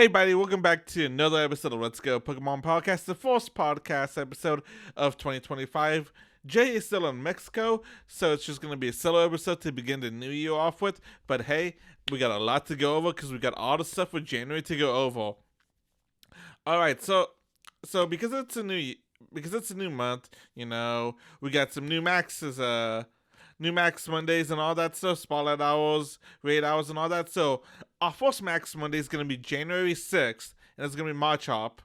Hey, buddy, welcome back to another episode of Let's Go Pokemon Podcast, the first podcast episode of 2025. Jay is still in Mexico, so it's just going to be a solo episode to begin the new year off with. But hey, we got a lot to go over because we got all the stuff for January to go over. All right, so because it's a new month, we got some new maxes, new max Mondays and all that stuff, spotlight hours, raid hours, and all that. So our first max Monday is going to be January 6th, and it's going to be Machop,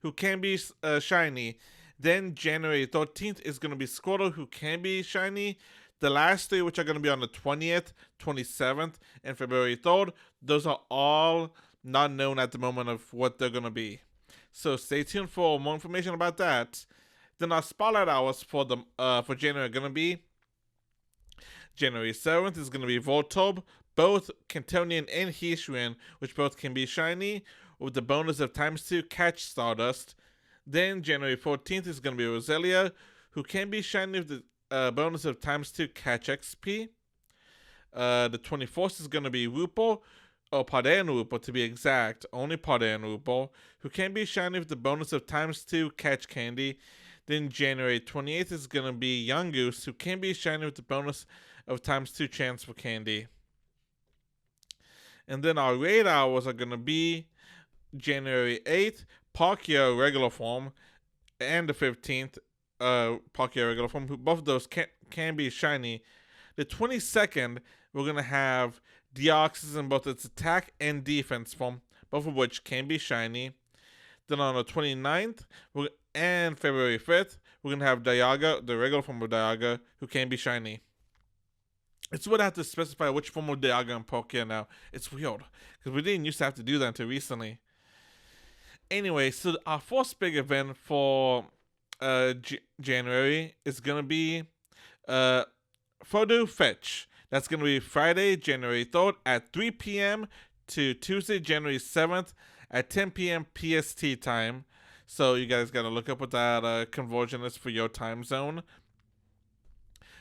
who can be shiny. Then January 13th is going to be Squirtle, who can be shiny. The last three, which are going to be on the 20th, 27th, and February 3rd, those are all not known at the moment of what they're going to be. So stay tuned for more information about that. Then our spotlight hours for January are going to be January 7th is going to be Voltorb, both Cantonian and Hisuian, which both can be shiny, with the bonus of ×2 catch Stardust. Then January 14th is going to be Roselia, who can be shiny with the bonus of ×2 catch XP. The 24th is going to be Wooper, or Paldean Wooper to be exact, only Paldean Wooper, who can be shiny with the bonus of ×2 catch candy. Then January 28th is going to be Yungoos, who can be shiny with the bonus of ×2 chance for candy. And then our raid hours are going to be January 8th, Palkia regular form, and the 15th, Palkia regular form. Both of those can be shiny. The 22nd, we're going to have Deoxys in both its attack and defense form, both of which can be shiny. Then on the 29th, and February 5th, we're going to have Dialga, the regular form of Dialga, who can be shiny. It's weird I have to specify which form of Dialga and Palkia now. It's weird, because we didn't used to have to do that until recently. Anyway, so our first big event for January is going to be Fidough Fitch. That's going to be Friday, January 3rd at 3 p.m. to Tuesday, January 7th at 10 p.m. PST time. So you guys got to look up what that conversion is for your time zone.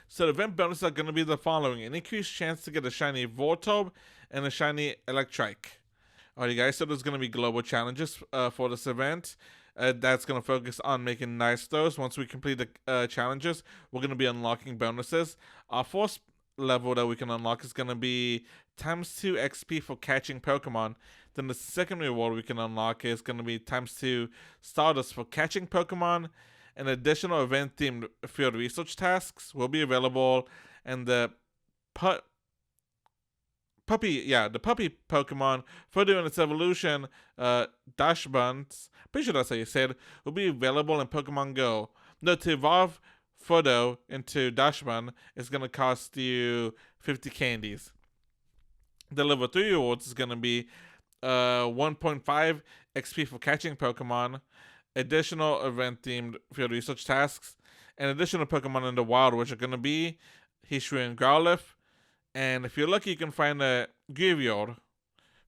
So the event bonuses are going to be the following: an increased chance to get a shiny Voltorb and a shiny Electrike. Alright guys, so there's going to be global challenges for this event. That's going to focus on making nice throws. Once we complete the challenges, we're going to be unlocking bonuses. Our first level that we can unlock is going to be ×2 XP for catching Pokemon. Then the second reward we can unlock is going to be ×2 Stardust for catching Pokemon. And additional event-themed field research tasks will be available, and the puppy Pokemon, further in its evolution, Dachshunds, pretty sure that's how you say it, will be available in Pokemon Go. Note, to evolve Fidough into Dachshund is going to cost you 50 candies. The level 3 rewards is going to be 1.5 XP for catching Pokemon, additional event-themed field research tasks, and additional Pokemon in the wild, which are going to be Hisuian Growlithe. And if you're lucky, you can find a Graveyard,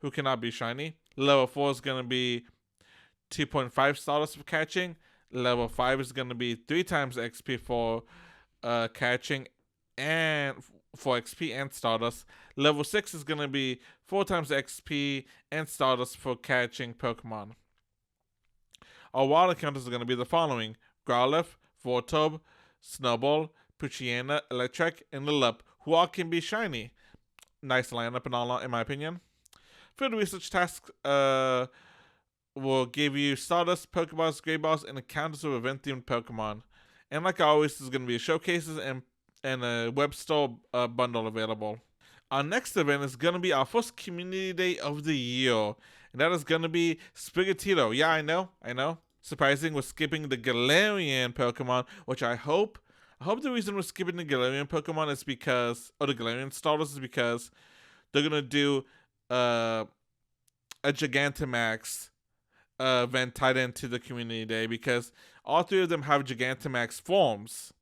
who cannot be shiny. Level 4 is going to be 2.5 Stardust for catching. Level 5 is going to be 3 times XP for catching and for XP and Stardust. Level 6 is going to be 4 times XP and Stardust for catching Pokemon. Our wild encounters are going to be the following: Growlithe, Voltorb, Snowball, Poochyena, Electrike, and Lilip, who all can be shiny. Nice lineup and all, in my opinion. Field research tasks will give you Stardust, Pokeballs, Great-Balls, and encounters of event-themed Pokemon. And like always, there's going to be showcases and a web store bundle available. Our next event is going to be our first community day of the year, and that is going to be Sprigatito. Yeah, I know. Surprising, we're skipping the Galarian Pokemon, which I hope the reason we're skipping the Galarian Pokemon is because, or the Galarian starters, is because they're going to do a Gigantamax event tied into the community day, because all three of them have Gigantamax forms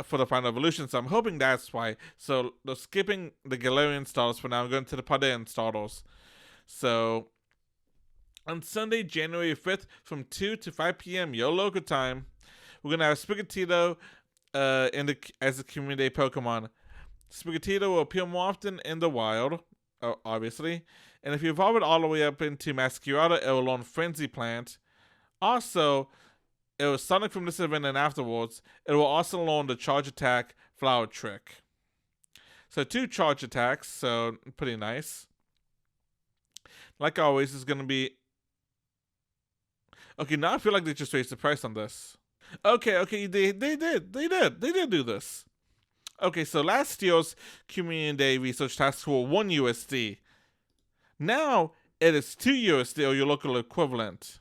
for the final evolution, so I'm hoping that's why. So they're skipping the Galarian starters for now, going to the Paldean starters. So on Sunday, January 5th, from 2 to 5 p.m. your local time, we're going to have Sprigatito as a community day Pokemon. Sprigatito will appear more often in the wild, obviously. And if you evolve it all the way up into Masquerada, it will learn Frenzy Plant. Also, it was Sonic from this event and afterwards, it will also learn the Charge Attack Flower Trick. So 2 charge attacks, so pretty nice. Like always, it's going to be... Okay, now I feel like they just raised the price on this. Okay, they did do this. Okay, so last year's Community Day research tasks were 1 USD. Now, it is 2 USD or your local equivalent.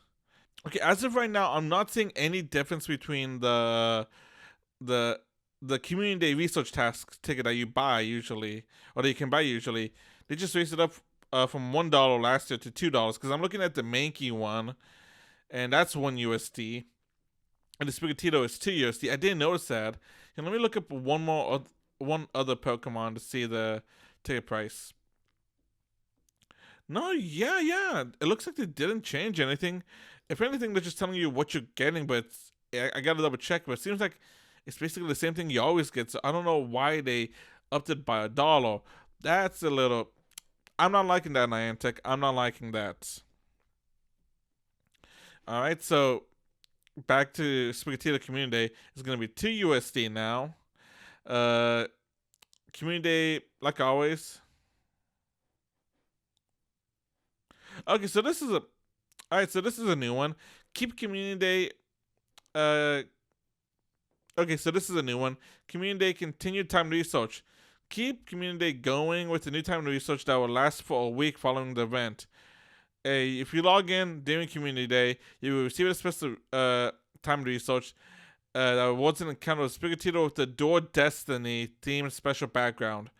Okay, as of right now, I'm not seeing any difference between the Community Day research task ticket that you buy usually, or that you can buy usually. They just raised it up from $1 last year to $2, because I'm looking at the Mankey one, and that's 1 USD. And the Sprigatito is 2 USD. I didn't notice that. And let me look up one other Pokemon to see the ticket price. No, yeah. It looks like they didn't change anything. If anything, they're just telling you what you're getting, but I gotta double check. But it seems like it's basically the same thing you always get. So I don't know why they upped it by $1. That's a little... I'm not liking that, Niantic. I'm not liking that. Alright, so back to Sprigatito Community Day. It's going to be 2 USD now. Community Day, like always. Okay, so this is a... Alright, so this is a new one. Keep Community Day... Okay, so this is a new one. Community Day continued timed research. Keep Community Day going with the new timed research that will last for a week following the event. If you log in during Community Day, you will receive a special timed research that rewards an encounter with Sprigatito with the Door Destiny themed special background.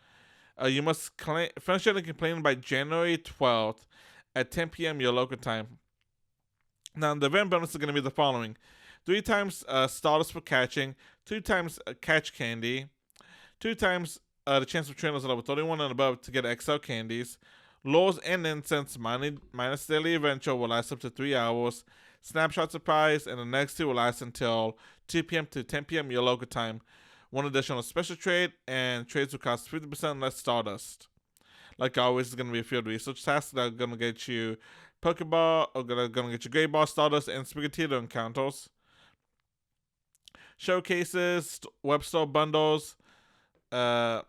You must finish it and complain by January 12th at 10 p.m. your local time. Now, the event bonus is going to be the following: 3 times Stardust for catching, 2 times catch candy, 2 times the chance of trainers at level 31 and above to get XL candies. Laws and incense minus daily adventure will last up to 3 hours. Snapshot surprise, and the next 2 will last until 2 p.m. to 10 p.m. your local time. 1 additional special trade, and trades will cost 50% less Stardust. Like always, it's going to be a field research task that are going to get you Pokeball, or going to get you Great Ball, Stardust, and Sprigatito encounters. Showcases, web store bundles, and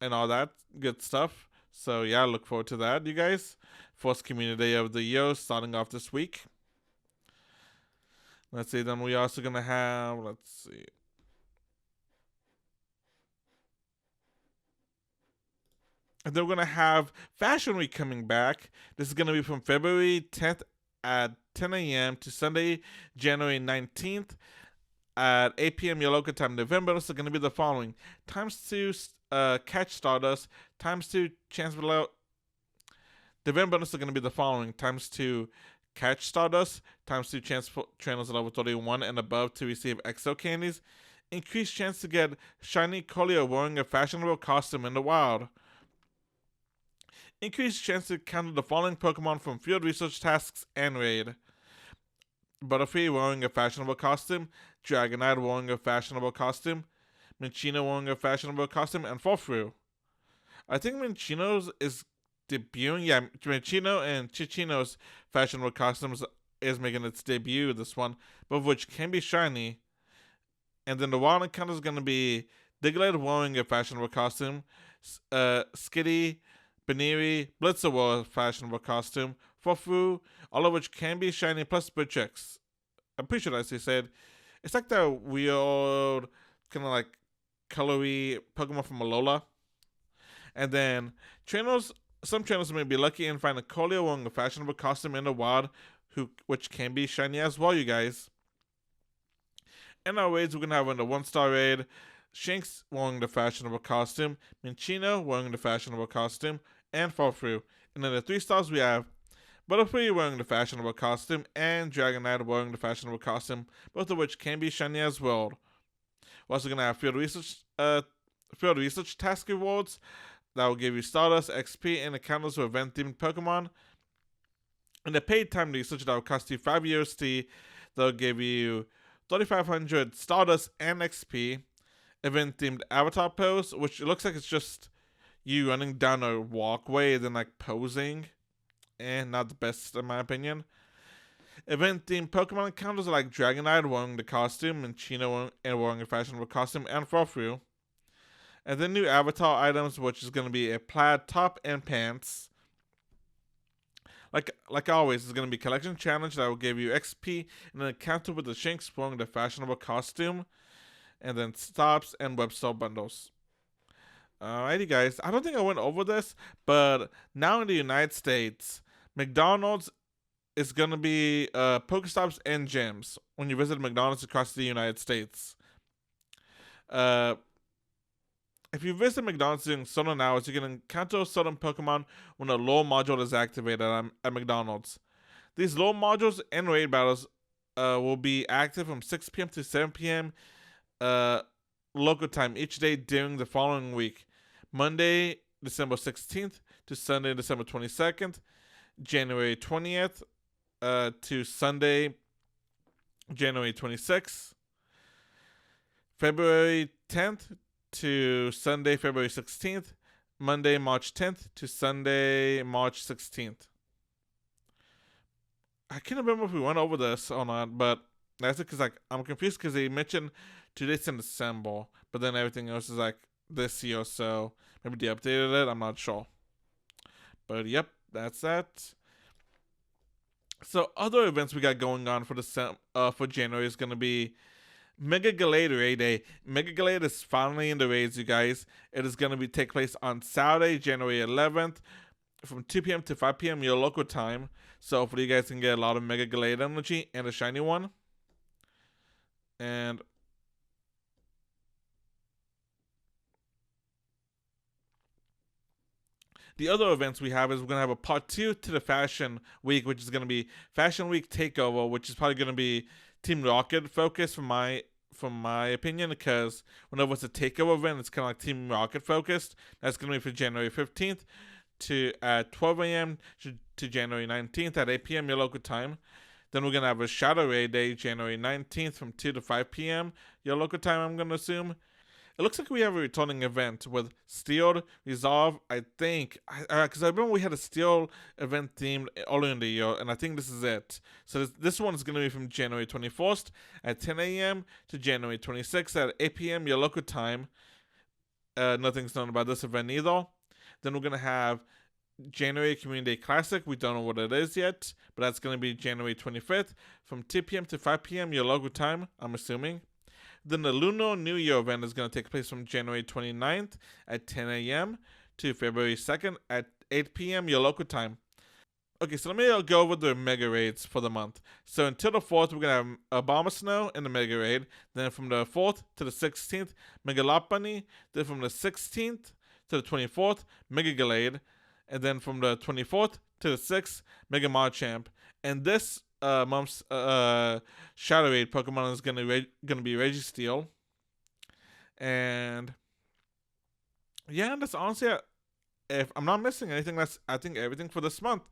all that good stuff. So yeah, look forward to that, you guys. First Community Day of the year starting off this week. Let's see, then we're also going to have, let's see. And then we're going to have Fashion Week coming back. This is going to be from February 10th at 10 a.m. to Sunday, January 19th at 8 p.m. your local time. The event bonus are going to be the following: ×2 catch Stardust, ×2 chance below. The event bonus are going to be the following: ×2 catch Stardust, ×2 chance for trainers at level 31 and above to receive XO candies, increased chance to get shiny Collier wearing a fashionable costume in the wild. Increased chance to encounter the following Pokemon from field research tasks and raid: Butterfree wearing a fashionable costume, Dragonite wearing a fashionable costume, Minccino wearing a fashionable costume, and Furfrou. I think Minccino's is debuting. Yeah, Minccino and Chichino's fashionable costumes is making its debut this one, both of which can be shiny. And then the wild encounter is going to be Diglett wearing a fashionable costume, Skitty, Baneri, Blitzer wore a fashionable costume, Furfrou, all of which can be shiny, plus Butchix. I'm pretty sure that's what he said. It's like that weird, kind of like colory Pokemon from Alola. And then some trainers may be lucky and find a Collier wearing a fashionable costume in the wild, which can be shiny as well, you guys. In our raids, we're going to have in the 1-star raid, Shinx wearing the fashionable costume, Minccino wearing the fashionable costume, and Furfrou. And in the 3 stars, we have Butterfree wearing the fashionable costume, and Dragonite wearing the fashionable costume, both of which can be shiny as well. We're also going to have field research task rewards that will give you Stardust, XP, and encounters with event-themed Pokemon. And the paid time research that will cost you 5 USD that will give you 3,500 Stardust and XP. Event-themed avatar pose, which looks like it's just you running down a walkway and then like posing. And not the best in my opinion. Event themed Pokemon encounters are like Dragonite wearing the costume and Chino wearing a fashionable costume and Frofru. And then new avatar items, which is going to be a plaid top and pants. Like always, it's going to be collection challenge that will give you XP and an encounter with the Shinx wearing the fashionable costume. And then stops and web store bundles. Alrighty guys, I don't think I went over this, but now in the United States, McDonald's is going to be Pokestops and gyms when you visit McDonald's across the United States. If you visit McDonald's during certain hours, you can encounter certain Pokemon when a lore module is activated at McDonald's. These lore modules and raid battles will be active from 6 p.m. to 7 p.m. Local time each day during the following week. Monday, December 16th to Sunday, December 22nd. January 20th to Sunday, January 26th. February 10th to Sunday, February 16th. Monday, March 10th to Sunday, March 16th. I can't remember if we went over this or not, but that's it because like I'm confused because they mentioned 2 dates in December, but then everything else is like this year, so maybe they updated it. I'm not sure. But yep, that's that. So other events we got going on for January is gonna be Mega Gallade Raid Day. Mega Gallade is finally in the raids, you guys. It is gonna take place on Saturday, January 11th, from 2 p.m. to 5 p.m. your local time. So hopefully you guys can get a lot of Mega Gallade energy and a shiny one. And the other events we have is we're going to have a part 2 to the Fashion Week, which is going to be Fashion Week Takeover, which is probably going to be Team Rocket focused from my opinion, because whenever it's a takeover event, it's kind of like Team Rocket focused. That's going to be for January 15th at 12 a.m. to January 19th at 8 p.m. your local time. Then we're going to have a Shadow Raid Day, January 19th from 2 to 5 p.m. your local time, I'm going to assume. It looks like we have a returning event with Steel Resolve, I think. Because I remember we had a Steel event themed earlier in the year, and I think this is it. So this one is going to be from January 21st at 10 a.m. to January 26th at 8 p.m. your local time. Nothing's known about this event either. Then we're going to have January Community Day Classic. We don't know what it is yet, but that's going to be January 25th from 2 p.m. to 5 p.m. your local time, I'm assuming. Then the Lunar New Year event is going to take place from January 29th at 10 a.m. to February 2nd at 8 p.m. your local time. Okay, so let me go over the Mega Raids for the month. So until the 4th, we're going to have Abomasnow in the Mega Raid. Then from the 4th to the 16th, Mega Lopunny. Then from the 16th to the 24th, Mega Gallade. And then from the 24th to the 6th, Mega Machamp. And this month's Shadow Raid Pokemon is gonna be Registeel. And yeah, that's honestly, if I'm not missing anything, that's I think everything for this month.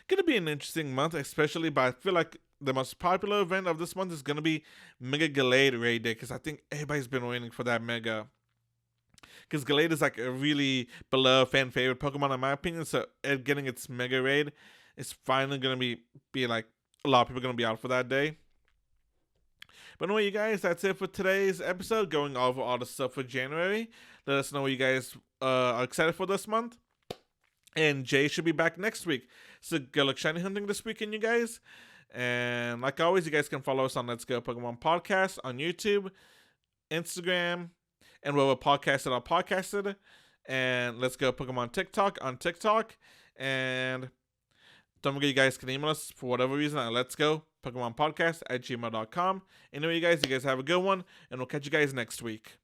Gonna be an interesting month, especially, but I feel like the most popular event of this month is gonna be Mega Gallade Raid Day, because I think everybody's been waiting for that Mega. Because Gallade is like a really beloved fan favorite Pokemon in my opinion, so getting its Mega Raid is finally gonna be like a lot of people are gonna be out for that day. But anyway, you guys, that's it for today's episode, going over all the stuff for January. Let us know what you guys are excited for this month. And Jay should be back next week. So good luck shiny hunting this weekend, you guys. And like always, you guys can follow us on Let's Go Pokemon Podcast on YouTube, Instagram, and wherever podcasts are podcasted. And Let's Go Pokemon TikTok on TikTok. And don't forget, you guys can email us for whatever reason at Let's Go Pokemon Podcast at gmail.com. Anyway, you guys have a good one, and we'll catch you guys next week.